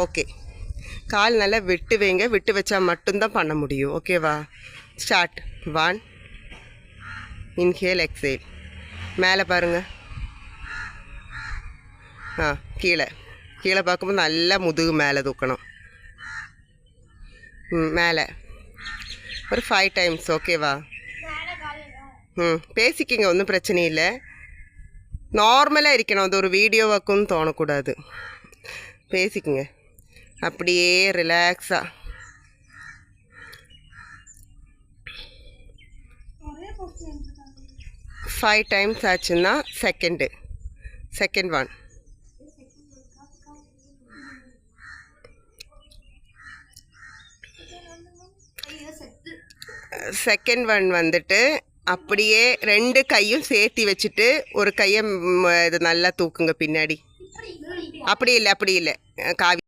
Okay. கால் நல்லா விட்டு வைங்க. விட்டு வச்சா மட்டும்தான் பண்ண முடியும். ஓகேவா? ஸ்டார்ட். 1 inhale exhale. மேலே பாருங்கள். கீழே கீழே பார்க்கும்போது நல்லா முதுகு மேலே தூக்கணும். மேலே ஒரு 5 டைம்ஸ். ஓகேவா? பேசிக்கிங்க, ஒன்றும் பிரச்சனை இல்லை. நார்மலாக இருக்கணும். அது ஒரு வீடியோவாக்குன்னு தோணக்கூடாது. பேசிக்குங்க அப்படியே ரிலாக்ஸாக. ஃபைவ் டைம்ஸ் ஆச்சுன்னா செகண்ட் 1. செகண்ட் 1 வந்துட்டு அப்படியே 2 கையும் சேர்த்தி வச்சுட்டு ஒரு கையை இது நல்லா தூக்குங்க பின்னாடி. அப்படி இல்லை காவி.